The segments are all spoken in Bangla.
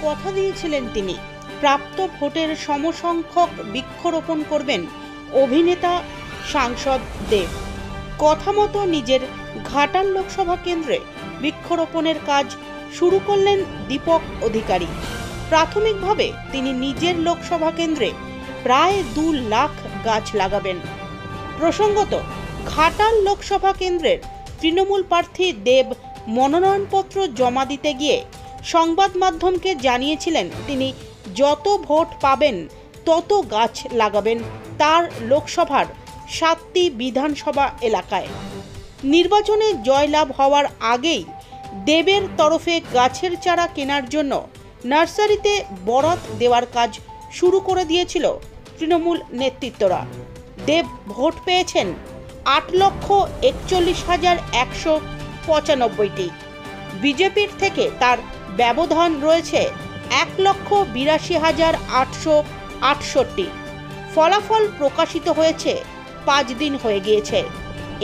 কথা দিয়েছিলেন তিনি প্রাপ্ত ভোটের সমসংখ্যক বৃক্ষরোপণ করবেন অভিনেতা সাংসদ দেব। কথা মতো নিজের ঘাটাল লোকসভা কেন্দ্রে বৃক্ষরোপণের কাজ শুরু করলেন দীপক অধিকারী। প্রাথমিকভাবে তিনি নিজের লোকসভা কেন্দ্রে প্রায় 2 লাখ গাছ লাগাবেন। প্রসঙ্গত, ঘাটাল লোকসভা কেন্দ্রের তৃণমূল প্রার্থী দেব মনোনয়নপত্র জমা দিতে গিয়ে সংবাদ মাধ্যমকে জানিয়েছিলেন তিনি যত ভোট পাবেন তত গাছ লাগাবেন তার লোকসভার 7টি বিধানসভা এলাকায়। নির্বাচনে জয়লাভ হওয়ার আগেই দেবের তরফে গাছের চারা কেনার জন্য নার্সারিতে বরাত দেওয়ার কাজ শুরু করে দিয়েছিল তৃণমূল নেতৃত্বরা। দেব ভোট পেয়েছেন 8,41,195টি। বিজেপির থেকে তার ব্যবধান রয়েছে 1,82,868। ফলাফল প্রকাশিত হয়েছে 5 দিন হয়ে গিয়েছে।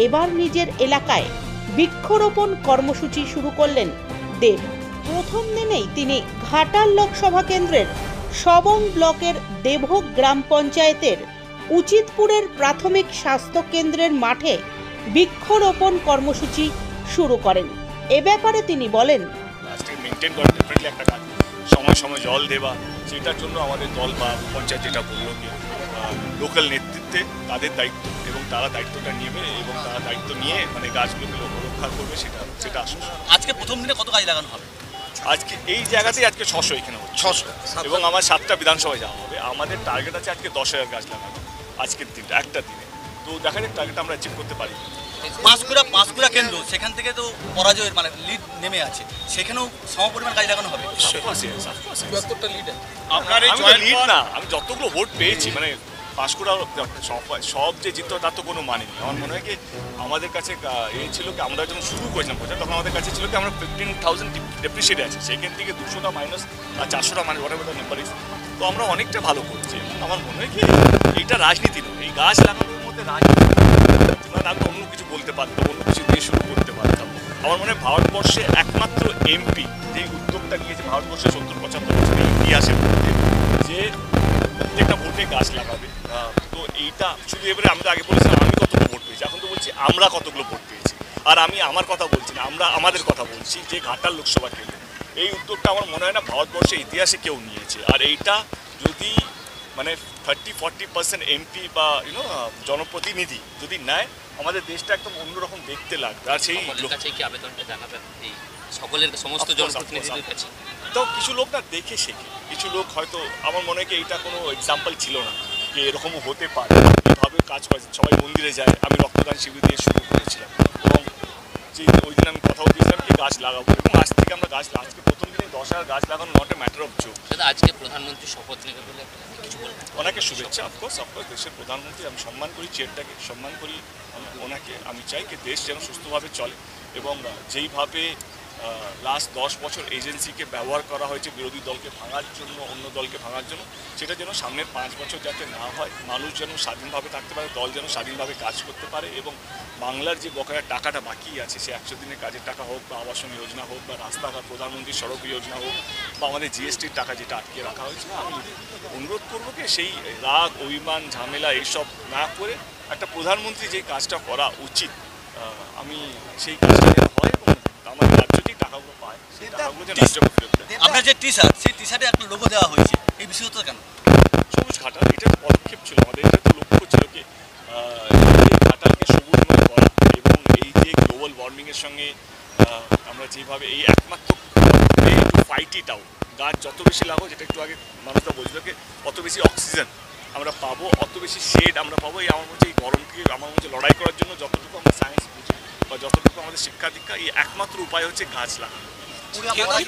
এবার নিজের এলাকায় বৃক্ষরোপণ কর্মসূচি শুরু করলেন দেব। প্রথম দিনেই তিনি ঘাটাল লোকসভা কেন্দ্রের সবং ব্লকের দেভোগ গ্রাম পঞ্চায়েতের উচিতপুরের প্রাথমিক স্বাস্থ্য কেন্দ্রের মাঠে বৃক্ষরোপণ কর্মসূচি শুরু করেন। এ ব্যাপারে তিনি বলেন, মেনটেন করা ডেফিনেটলি একটা কাজ, সময় সময় জল দেওয়া, সেটার জন্য আমাদের দল বা পঞ্চায়েত যেটা বললো কি লোকাল নেতৃত্বে তাদের দায়িত্ব, এবং তারা দায়িত্বটা নেবে এবং তারা দায়িত্ব নিয়ে মানে গাছগুলোকে রক্ষা করবে, সেটা আসলে। আজকে প্রথম দিনে কত গাছ লাগানো হবে? আজকে এই জায়গাতেই আজকে 600 এখানে হচ্ছে 600, এবং আমার 7টা বিধানসভায় যাওয়া হবে। আমাদের টার্গেট আছে আজকে 10,000 গাছ লাগানো আজকের দিনটা, একটা দিনে। তো দেখা যাক টার্গেট আমরা অ্যাচিভ করতে পারি। পাঁচকুড়া কেন্দ্র, সেখান থেকে তো পরাজয়ের মানে লিড নেমে আছে, সেখানেও সমপরিমাণ গাছ লাগানো হবে। আমি যতগুলো ভোট পেয়েছি মানে পাঁশকুড়া সব যে জিততো তার তো কোনো মানে নেই। আমার মনে হয় কি আমাদের কাছে এই ছিল কি আমরা যখন শুরু করেছিলাম প্রচার তখন আমাদের কাছে ছিল কি আমরা 15,000 ডেপ্রিসিয়েট আছে, সেখান থেকে 200টা মাইনাস আর 400টা মানে ওটা নাম্বার ইস, তো আমরা অনেকটা ভালো করছি। আমার মনে হয় কি এইটা রাজনীতি নয়, এই গাছ লাগানোর মধ্যে রাজনীতি আমি অন্য কিছু বলতে পারতাম, অন্য কিছু দিয়ে শুরু করতে পারতাম। আমার মনে হয় ভারতবর্ষে একমাত্র এমপি যে উদ্যোগটা নিয়েছে ভারতবর্ষের 70-75 বছরের ইতিহাসের মধ্যে, যে প্রত্যেকটা ভোটে গাছ লাগাবে। তো এইটা শুধু এবারে আমি তো আগে বলেছিলাম আমি কতগুলো ভোট পেয়েছি, এখন তো বলছি আমরা কতগুলো ভোট পেয়েছি। আর আমি আমার কথা বলছি না, আমরা আমাদের কথা বলছি যে ঘাটাল লোকসভা কেন্দ্রে এই উদ্যোগটা আমার মনে হয় না ভারতবর্ষের ইতিহাসে কেউ নিয়েছে। আর এইটা যদি মানে 30-40% এমপি বা জনপ্রতিনিধি যদি নেয়, আমাদের দেশটা একদম অন্যরকম দেখতে লাগবে। আর সেই কি আবেদনটা জানাবেন এই সকলের সমস্ত জনপ্রতিনিধিদের কাছে? তো কিছু লোক না দেখে শেখে, কিছু লোক হয়তো আমার মনে হয় কি এইটা কোনো এক্সাম্পল ছিল না যে এরকমও হতে পারে, এইভাবে কাজ করে সবাই মন্দিরে যায়। আমি রক্তদান শিবির দিয়ে শুরু করেছিলাম এবং যে ওই দিন আমি কথাও দিয়েছিলাম কি গাছ লাগাবো, এবং আজ থেকে আমরা গাছ আজকে প্রথম দিনে 10,000 গাছ লাগানো not a matter of joke. আজকে প্রধানমন্ত্রী শপথ নেবে বলে কিছু বলবেন? ওনাকে শুভেচ্ছা। অফকোর্স দেশের প্রধানমন্ত্রী, আমি সম্মান করি, চেয়ারটাকে সম্মান করি ওনাকে। আমি চাই কি দেশ যেন সুস্থভাবে চলে, এবং যেইভাবে লাস্ট 10 বছর এজেন্সিকে ব্যবহার করা হয়েছে বিরোধী দলকে ভাঙার জন্য, অন্য দলকে ভাঙার জন্য, সেটা যেন সামনের 5 বছর যাতে না হয়। মানুষ যেন স্বাধীনভাবে থাকতে পারে, দল যেন স্বাধীনভাবে কাজ করতে পারে, এবং বাংলার যে বকেয়া টাকাটা বাকি আছে, সে 100 দিনের কাজের টাকা হোক বা আবাসন যোজনা হোক বা রাস্তাঘাট, প্রধানমন্ত্রী সড়ক যোজনা হোক বা আমাদের জিএসটির টাকা যেটা আটকে রাখা হয়েছে, আমি অনুরোধ করবো কি সেই রাগ অভিমান ঝামেলা এইসব না করে একটা প্রধানমন্ত্রী যে কাজটা করা উচিত, আমি সেই কাজটা হয় এবং আমাদের রাজ্য যেই টাকাগুলো পায় সেই টাকাগুলো যেন রাজ্যকে ফেরত দেয়। আপনার যে টি শার্ট, সেই টি শার্টে একটা লোগো দেওয়া হয়েছে, এই বিষয়টা কেন? সবুজ ঘাটাল, এটা পদক্ষেপ ছিল আমাদের, এটা তো লক্ষ্য ছিল কি ঘাটালকে সবুজময় করা, এবং এই যে গ্লোবাল ওয়ার্মিংয়ের সঙ্গে আমরা যেভাবে এই একমাত্র ফাইট ইট আউট, গাছ যত বেশি লাগাবো, যেটা একটু আগে মানুষরা বলছিল কি অত বেশি অক্সিজেন আমরা পাবো, অত বেশি শেড আমরা পাবো। এই আমার মধ্যে এই গরমকে আমার মধ্যে লড়াই করার জন্য যতটুকু আমরা সায়েন্স বুঝি বা যতটুকু আমাদের শিক্ষা দীক্ষা, এই একমাত্র উপায় হচ্ছে গাছ লাগানো।